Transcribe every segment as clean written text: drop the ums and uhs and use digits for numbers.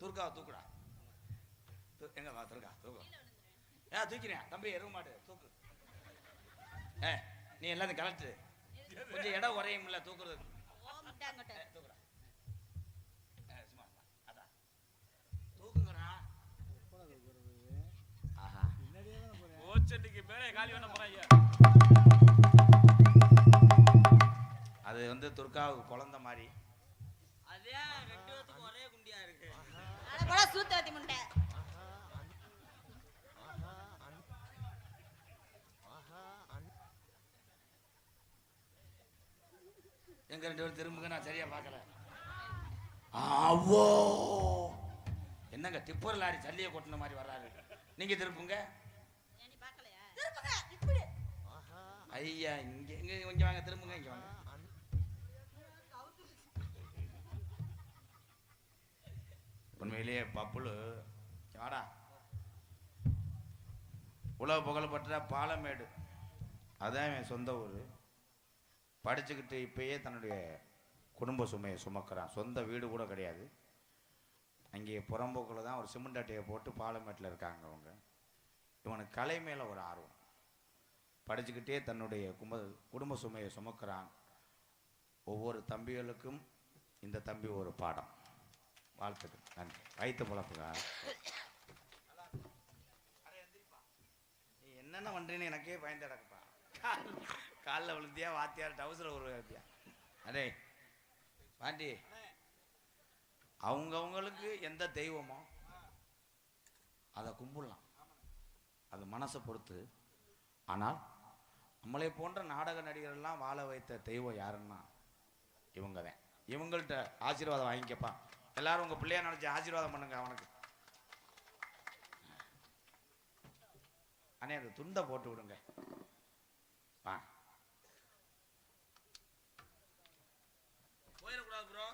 துர்காவை தூக்குடா. எங்க வா துர்கா தூக்கு. தூக்கிறேன் தம்பி, எருவ மாடு தூக்கு. நீ எல்லாத்தையும் கலட்டு, கொஞ்சம் இடம் குறையும் இல்ல தூக்குறது. தூக்குறா சும்மா அதான் தூக்குங்கடா. ஆஹா ஓச்சண்டிக்கு மேலே காலி பண்ண போறாங்க. அது வந்து துர்காவுக்கு குழந்தை மாதிரி. அதே ரெண்டு பேத்துக்கும் ஒரே குண்டியா இருக்கு. அட போடா சூத்தாத்தி முண்டை. எங்க ரெண்டு பேரும் திரும்புங்க, நான் சரியா பார்க்கல. ஆவோ என்னங்க டிப்பர் லாரி சல்லியை கொட்டின மாதிரி வர்றாரு. நீங்க திருப்புங்க. ஐயா இங்க இங்க இங்க வாங்க, திரும்புங்க, இங்க வாங்க. உண்மையிலேயே பப்புளு வாடா. உலக புகழ்பெற்ற பாலமேடு, அதான் என் சொந்த ஊர். படிச்சுக்கிட்டு இப்பயே தன்னுடைய குடும்ப சுமையை சுமக்கிறான். சொந்த வீடு கூட கிடையாது. அங்கே புறம்போக்கில் தான் ஒரு சிமெண்ட் அட்டையை போட்டு பாலமேட்டில் இருக்காங்க அவங்க. இவனுக்கு கலை மேலே ஒரு ஆர்வம். படிச்சுக்கிட்டே தன்னுடைய குடும்ப சுமையை சுமக்கிறான். ஒவ்வொரு தம்பிகளுக்கும் இந்த தம்பி ஒரு பாடம். வாழ்த்துக்கள், நன்றி. வயிற்று பொழப்புக்கா நீ என்னென்ன பண்ணுறீன்னு எனக்கே பயந்து கிடக்குப்பா. காலில் விழுந்தியா வாத்தியார் டவுசரில் ஒரு வாத்தியா. அடே பாண்டி, அவங்கவுங்களுக்கு எந்த தெய்வமோ அதை கும்பிடலாம், அது மனசை பொறுத்து. ஆனால் நம்மளை போன்ற நாடக நடிகர்கள்லாம் வாழ வைத்த தெய்வம் யாருன்னா இவங்க தான். இவங்கள்ட்ட ஆசீர்வாதம் வாங்கிக்கப்பா. எல்லாரும் உங்கள் பிள்ளையா நினச்சி ஆசீர்வாதம் பண்ணுங்க அவனுக்கு. அண்ணே அந்த துண்டை போட்டு விடுங்க. வா போயிடக்கூடாது ப்ரோ.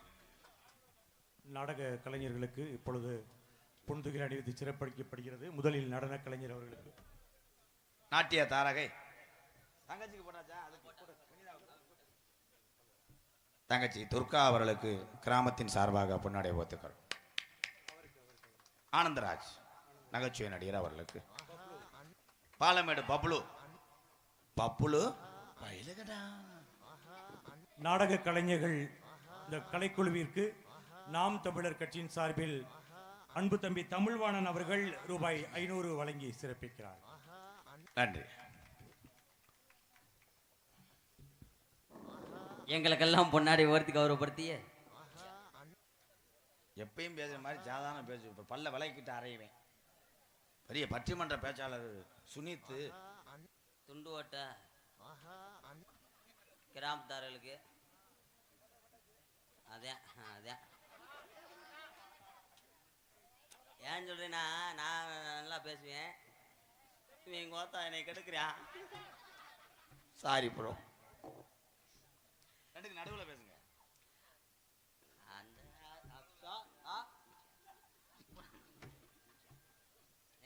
நாடக கலைஞர்களுக்கு இப்பொழுது பொன்துகில் அணிவித்து சிறப்பிக்கப்படுகிறது. முதலில் நடன கலைஞர் அவர்களுக்கு நாட்டிய தாரகை தங்கச்சிக்கு போட்டாச்சா, தங்கச்சி துர்கா அவர்களுக்கு கிராமத்தின் சார்பாக பொன்னாடை போத்துக்கள். ஆனந்தராஜ் நகைச்சுவை நடிகர் அவர்களுக்கு. பாலமேடு பப்புளு பப்புளு நாடக கலைஞர்கள் இந்த கலைக்குழுவிற்கு நாம் தமிழர் கட்சியின் சார்பில் அன்பு தம்பி தமிழ்வாணன் அவர்கள் ரூபாய் 500 வழங்கி சிறப்பிக்கிறார். நன்றி. எங்களுக்கெல்லாம் பொன்னாடி ஓர்த்தி கௌரவப்படுத்திய எப்பயும் பேசுற மாதிரி சாதாரண பேசு. இப்போ பல்ல விலைக்கிட்டு அறையுவேன். பெரிய பட்டிமன்ற பேச்சாளர் சுனித்து துண்டு ஓட்ட கிராமத்தார்களுக்கு அதான் அதான் ஏன்னு சொல்றேன்னா, நான் நல்லா பேசுவேன், இவன் கோத்தா என்னை கெடுக்கிறான். Sorry bro. ரெண்டுக்கு நடுவில் பேசுங்க.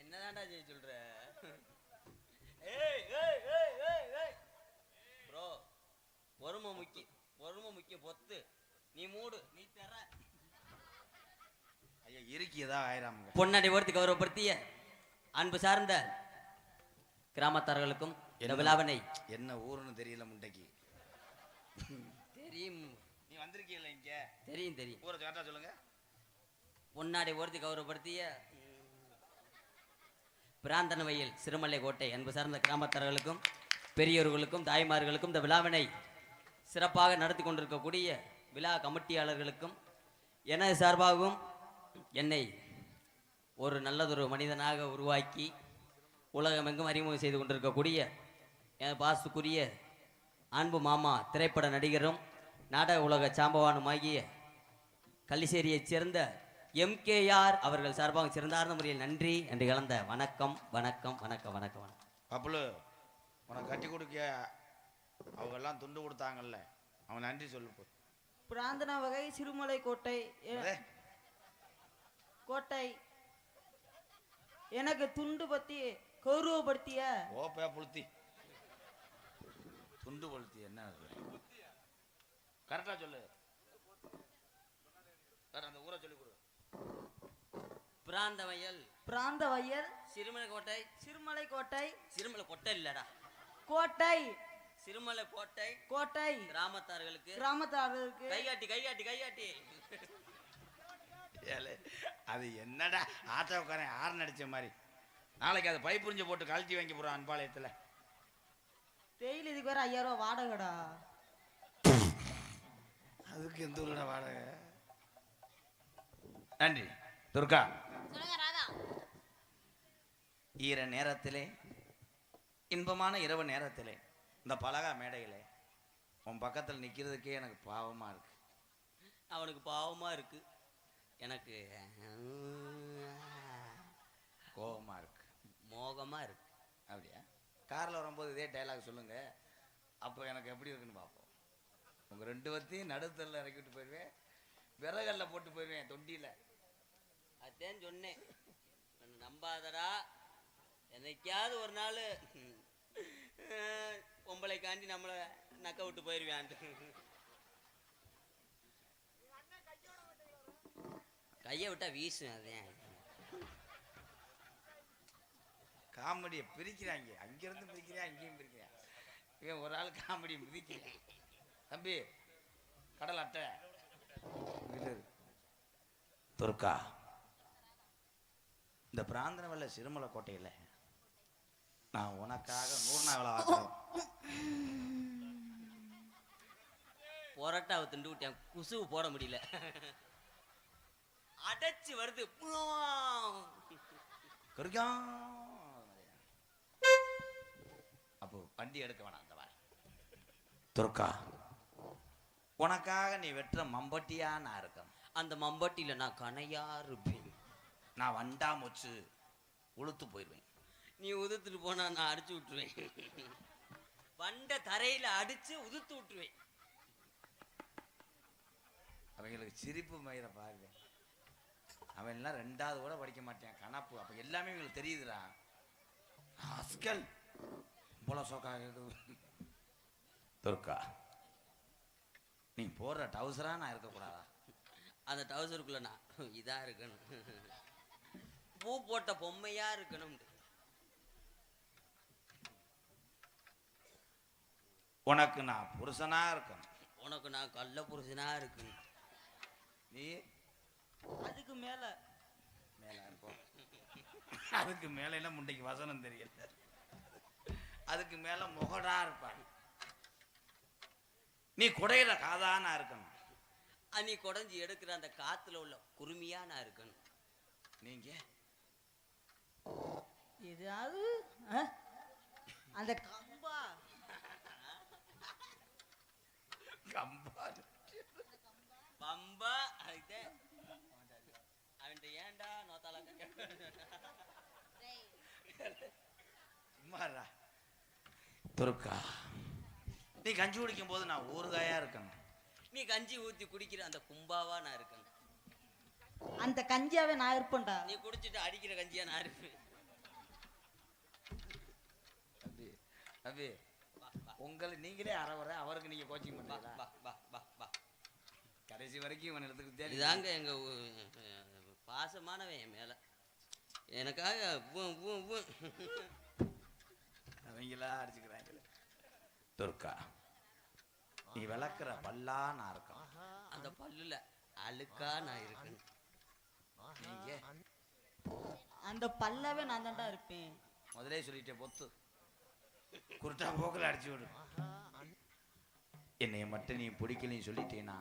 என்னதான்டா செய்ய சொல்ற ப்ரோ? பொறுமை முக்கிய பொத்து. நீ மூடு, நீ தர. ஐயா இருக்கியதா ஆயிரம். பொன்னாடி ஓர்த்தி கௌரவப்படுத்திய அன்பு சார்ந்த கிராமத்தார்களுக்கும் இந்த விழாவினை என்ன ஊருன்னு தெரியல முண்டைக்கு. தெரியும், நீ வந்திருக்கீல்ல இங்க. தெரியும். ஊரை கேட்டா சொல்லுங்க. பொன்னாடி ஓர்த்தி கௌரவப்படுத்திய பிராந்தன வயல் சிறுமலை கோட்டை அன்பு சார்ந்த கிராமத்தார்களுக்கும் பெரியோர்களுக்கும் தாய்மார்களுக்கும் இந்த விழாவினை சிறப்பாக நடத்தி கொண்டிருக்கக்கூடிய விழா கமிட்டியாளர்களுக்கும் எனது சார்பாகவும் என்னை ஒரு நல்லதொரு மனிதனாக உருவாக்கி உலகமெங்கும் அறிமுகம் செய்து கொண்டிருக்கக்கூடிய என் பாசுக்குரிய அன்பு மாமா திரைப்பட நடிகரும் நாடக உலக சாம்பவானுமாகிய கள்ளிசேரியைச் சேர்ந்த MKR அவர்கள் சார்பாக சிறந்தார்ந்த முறையில் நன்றி என்று கலந்த வணக்கம். பப்புளு, உனக்கு கட்டி கொடுக்க அவங்க எல்லாம் துண்டு கொடுத்தாங்கல்ல, அவன் நன்றி சொல்லு. பிராந்தன வகை சிறுமலை கோட்டை எனக்கு துண்டு பத்தி கௌரவப்படுத்திய ஓப்பே புளுத்தி துண்டு பழுத்தி என்ன கரெக்டா சொல்லு. அந்த ஊரை சொல்லி கொடு. பிராந்தவயல் பிராந்தவயல் சிறுமலை கோட்டை சிறுமலை கோட்டை சிறுமலை கொட்டை இல்லடா கோட்டை சிறுமலை கோட்டை கோட்டை கிராமத்தார்களுக்கு கிராமத்தார்களுக்கு கைகாட்டி கைகாட்டி கைகாட்டி ஏலே, அது என்னடா ஆட்டோக்காரன் ஆறு அடிச்ச மாதிரி நாளைக்கு அதை பைப் புரிஞ்சு போட்டு கழட்டி வாங்கி போறான் அன்பாளையத்துல. டெய்லி இதுக்கு வேற 5000 ரூபாய் வாடகைடா. அதுக்கு எந்த ஊர்ல வாடகை? நன்றி துர்கா. சொல்லுங்க ராதா. ஈர நேரத்திலே இன்பமான இரவு நேரத்திலே இந்த பலகா மேடையிலே உன் பக்கத்தில் நிற்கிறதுக்கே எனக்கு பாவமா இருக்கு. அவனுக்கு பாவமா இருக்கு, எனக்கு கோபமா இருக்கு, மோகமா இருக்கு. அப்படியா? காரில் வரும்போது இதே டைலாக் சொல்லுங்க, அப்போ எனக்கு எப்படி இருக்குன்னு பார்ப்போம். உங்கள் ரெண்டு பேர்த்தையும் நடுத்தரில் இறக்கிட்டு போயிடுவேன், விறகல்ல போட்டு போயிடுவேன் தொண்டியில். அதான் சொன்னேன், நம்பாதடா, என்னைக்காவது ஒரு நாள் பொம்பளைக்காண்டி நம்மளை நக்க விட்டு போயிடுவேன். கையை விட்டா வீசும். அதேன் காமெடியை பிரிக்கிறாங்க, அங்கிருந்து பிரிக்கிறேன் அங்கேயும் பிரிக்கிறேன். இவன் ஒரு ஆள் காமெடியை மிதிக்கிறேன். தம்பி கடல் அட்டை துர்கா, இந்த பிராந்தனவல்ல சிறுமலை கோட்டையில் நான் உனக்காக 100 நாவலை வாக்குறேன். பொரட்டாவை திண்டு விட்டேன், குசுவு போட முடியல, அடைச்சு வருது. அப்போ வண்டி எடுக்க வேணாம். அந்த மாதிரி துர்கா, உனக்காக நீ வெட்டுற மம்பட்டியா நான் இருக்கேன். அந்த மம்பட்டியில நான் கனையா இருப்பேன். நான் வண்டா மொச்சு உளுத்து போயிடுவேன். நீ உதுத்துட்டு போனா நான் அடிச்சு விட்டுருவேன். வண்ட தரையில அடிச்சு உதுத்து விட்டுருவேன். அவங்களுக்கு சிரிப்பு மயிர பாருங்க. அவன் எல்லாம் 2வது கூட படிக்க மாட்டேன், கணப்பு. அப்ப எல்லாமே இவங்களுக்கு தெரியுதுடா. ஆஸ்கல் போல சோக்கா துர்கா, நீ போடுற டவுசரா நான் இருக்கக்கூடாதா? அந்த டவுசருக்குள்ள நான் இதா இருக்கணும், பூ போட்ட பொம்மையா இருக்கணும். உனக்கு நான் புருஷனா இருக்கணும், உனக்கு நான் கள்ள புருஷனா இருக்கணும். நீ அதுக்கு மேல மேல இருப்போம். அதுக்கு மேல எல்லாம் முண்டைக்கு வசனம் தெரியல. அதுக்கு மேல முகடா இருப்பாங்க. நீ குடையிற காதானா இருக்கணும். நீ குடஞ்சி எடுக்கிற அந்த காத்துல உள்ள குருமியா நான் இருக்கணும். நீங்க எதாவது அந்த கம்பா கம்பா பம்பா அவன் ஏன்டா நோத்தால சும்மாடா துர்கா, நீ கஞ்சி குடிக்கும் போது நான் ஊறுகாயா இருக்கணும். நீ கஞ்சி ஊத்தி குடிக்கிற அந்த கும்பாவா நான் இருக்கணும். அந்த கஞ்சியாவே நான் இருப்பேன்டா. நீ குடிச்சிட்டு அடிக்கிற கஞ்சியா நான் இருப்பேன். தம்பி தம்பி, உங்களை நீங்களே அறவரை, அவருக்கு நீங்க கோச்சிங் பா, பண்ணுறீங்களா? பா, பா, பா, பா. கடைசி வரைக்கும் இவன் எடுத்துக்கிட்டே இதாங்க எங்க பாசமானவன் என் மேல. எனக்காக அவங்களா அடிச்சுக்கிறாங்களே. துர்கா, நீ விளக்குற பல்லா நான் இருக்கேன். அந்த பல்லுல அழுக்கா நான் இருக்கணும். நீங்க அந்த பல்லாவே நான் தான்டா இருப்பேன். முதலே சொல்லிட்டே பொத்து குருட்டா போக்கில் அடிச்சு விடு. என்னைய மட்டும் நீ பிடிக்கலன்னு சொல்லிட்டேனா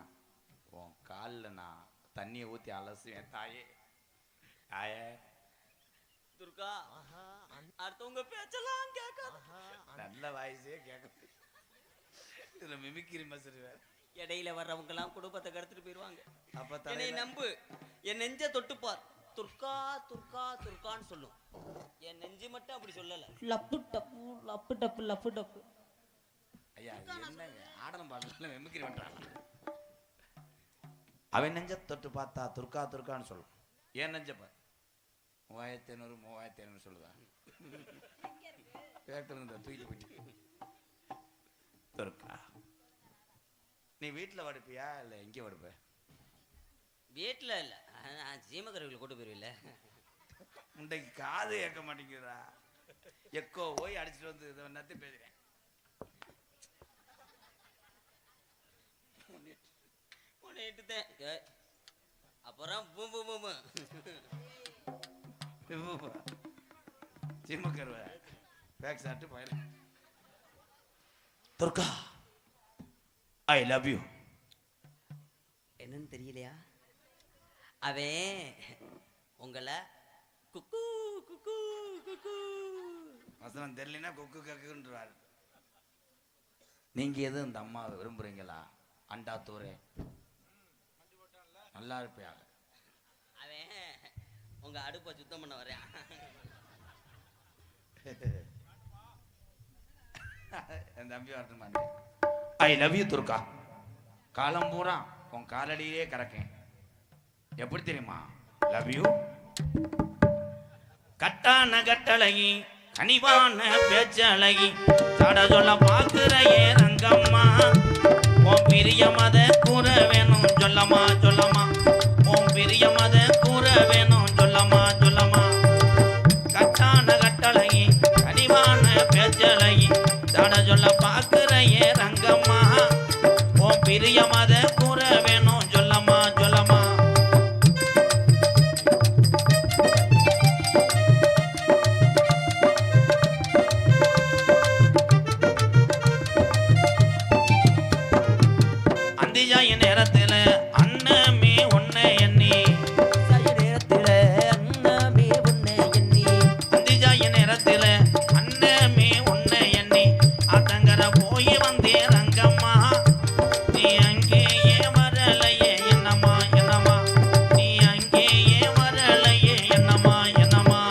உன் காலில் நான் தண்ணியை ஊற்றி அலசுவேன். தாயே தாயே துர்கா, அடுத்தவங்க பேச்செல்லாம் கேட்காத. நல்ல வாய்ஸே கேட்க. இதுல மிமிக்கிரி மசரு வேற. இடையில வர்றவங்க எல்லாம் குடும்பத்தை கடத்திட்டு போயிருவாங்க. அப்ப என்னை தலையில நம்பு, என் நெஞ்ச தொட்டுப்பார். துர்கா துர்கா துர்கான்னு சொல்லும். என் நெஞ்சு மட்டும் அப்படி சொல்லல. லப்பு டப்பு லப்பு டப்பு லப்பு டப்பு. ஐயா என்னங்க ஆடலும் பாடல மிமிக்கிரி பண்றாங்க. அவன் நெஞ்ச தொட்டு பார்த்தா துர்கா துர்கான்னு சொல்லும். ஏன் நெஞ்சப்ப 3500 3500 சொல்லுதா? கேட்டு தூக்கி போயிட்டு. துர்கா, நீ வீட்டில் வடுப்பியா இல்லை எங்கே வடுப்ப? வீட்டுல இல்ல, சீமக்கருவில கூட்டு போயிருவில்ல. இன்றைக்கு காது கேட்க மாட்டேங்குதா? எக்கோ போய் அடிச்சுட்டு வந்து இதை நத்து பேசுறேன். அப்புறம் பூம்பு பூம்பு சிம்மக்கருவ பேக் சாப்பிட்டு போயிட. Durga I love you. என்னன்னு தெரியலையா? அவன் உங்களை குக்கு குக்கு குக்கு வசனம் தெரியலனா குக்கு கக்குன்றாரு. நீங்க எதுவும் இந்த அம்மா விரும்புறீங்களா? அண்டா தூரே நல்லா இருப்பியா? அவன் உங்க அடுப்பை சுத்தம் பண்ண வரையா? என் தம்பி வரட்டுமா? I love you Durga. காலம் பூரா உன் காலடியிலே கறக்கேன். எப்படி தெரியுமா? Love you. கட்டான கட்டழகி கனிவான பேச்சழகி சட சொல்ல பாக்குற ஏ ரங்கம்மா. உன் பிரிய மத கூற வேணும் சொல்லமா சொல்லமா. உன் பிரிய மத கூற வேணும் சொல்லமா சொல்லமா. கட்டான கட்டழகி கனிவான பேச்சழகி சட சொல்ல பாக்குற ஏ ரங்கம்மா. உன் பிரிய மத கூற வேணும் சொல்லமா சொல்லமா. அந்திஜாய நேரத்துல அண்ணமே உன்னை எண்ணி. அந்திஜாய நேரத்துல அண்ணமே உன்னை எண்ணி அத்தங்கர போய் வந்தே ரங்கம்மா. நீ அங்கேயே வரலையே என்னம்மா என்னம்மா. நீ அங்கேயே வரலையே என்னம்மா என்னம்மா.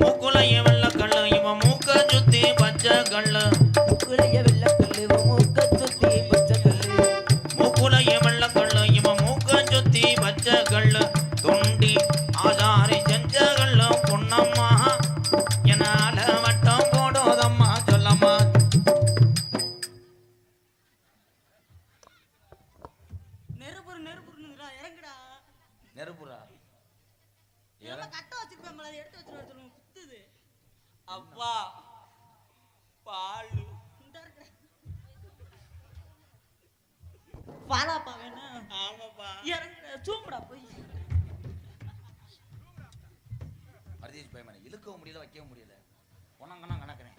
மூக்குலைய வெள்ளக்கல்லு இவன் மூக்க சுத்தி பச்சை கல்லு. மூக்குலைய வெள்ளக்கல்லு இவன் மூக்க சுத்தி பச்சை கல்லு. தொண்டி ஆசாரி செஞ்ச கல்லு பொன்னம்மா. என்னால வட்டம் போடுதம்மா சொல்லம்மா. நெருப்புறா இறங்குடா. நெருப்புரா கட்ட வச்சிருப்பேன், அதை எடுத்து வச்சிருவா சொல்லுங்க. குத்துது. அப்பா பால் பாலாப்பா வேணும். ஆமாப்பா. இறங்குடா, சூம்புடா போய். பரதேஷ் பயமனை இழுக்கவும் முடியல வைக்கவும் முடியல. உனங்கண்ணா கணக்குறேன்.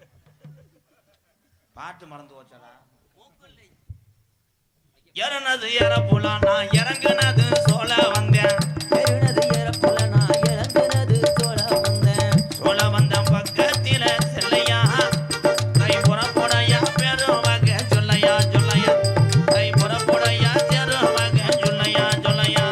பாட்டு மறந்து போச்சாடா. இறனது ஏற போலாம் நான் இறங்குனது சோழ வந்தேன். சோழ வந்த பக்கத்தில செல்லையா. கை புறப்போடையா பெருவக சொல்லையா சொல்லையா. கை புறப்போடையா பெருவக சொல்லையா சொல்லையா.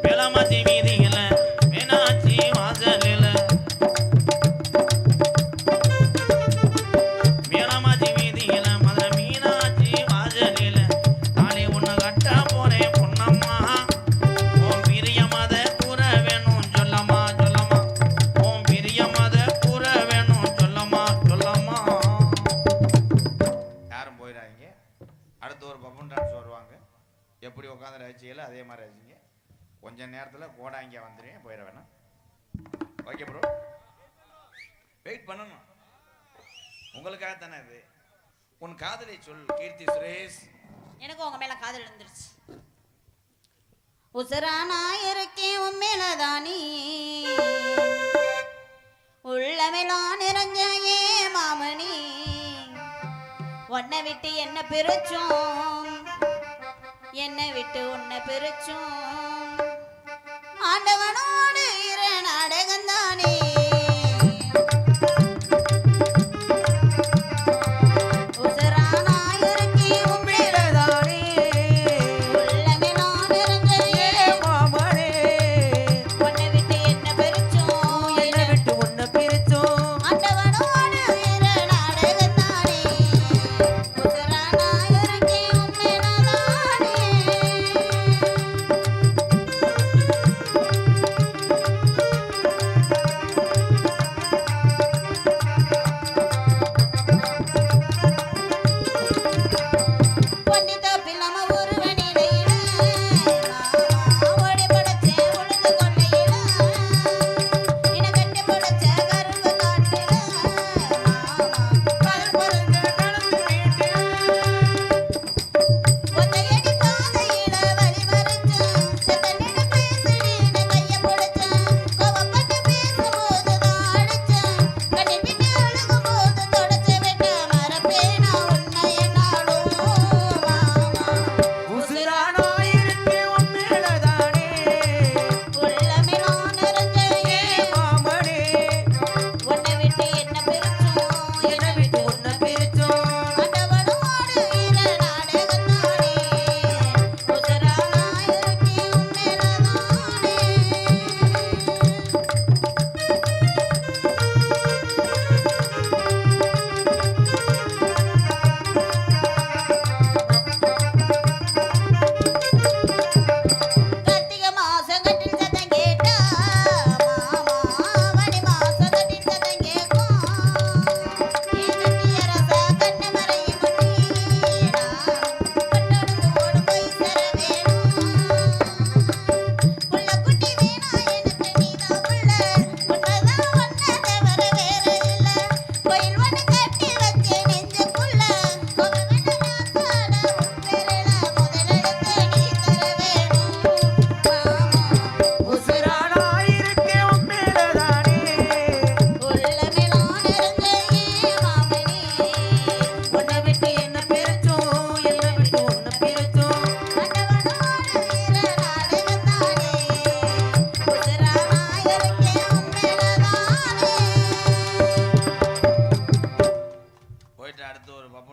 பிளமதி வீதியில மீனாட்சி வாசலில. மீனமாச்சி வீதியில மதுரை மீனாட்சி வாசலில. நாளை ஒண்ணு கட்ட போறேன் பொன்னம்மா. உன் பிரிய மத கூற வேணும் சொல்லம்மா சொல்லம்மா. உன் பிரிய மத கூற வேணும் சொல்லம்மா சொல்லம்மா. யாரும் போயிடாதீங்க. அடுத்து ஒரு பப்பன் டான்ஸ் வருவாங்க. எப்படி உட்காந்து ரசிச்சிங்களோ அதே மாதிரி ரசிங்க. கொஞ்ச நேரத்துல கோடாங்க வந்துடுவேன். போயிட வேணாம். Okay bro. வெயிட் பண்ணணும். உங்களுக்காக தானே இது. உன் காதலை சொல் கீர்த்தி சுரேஷ். எனக்கு உங்க மேல காதல் இருந்துருச்சு. உசரா நான் இருக்கேன் உன் மேலதானே. உள்ளமெல்லாம் நிறைஞ்ச ஏ மாமணி. உன்னை விட்டு என்ன பிரிச்சோம், என்னை விட்டு உன்னை பிரிச்சோம். ஆண்டவனோடு இரு நாடகந்தானே. உசரா நான் இருக்கேன் உன் மேலதானே. உள்ளமெல்லாம் நிறைஞ்ச ஏ மாமணி. உன்னை விட்டு என்ன பிரிச்சோம், என்னை விட்டு உன்னை பிரிச்சோம். ஆண்டவனோடு இரு நாடகந்தானே. உசரா நான் இருக்கேன் உன் மேலதானே.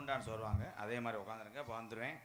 டவுன் டான்ஸ் வருவாங்க அதே மாதிரி உட்காந்துருங்க இப்போ வந்துடுவேன்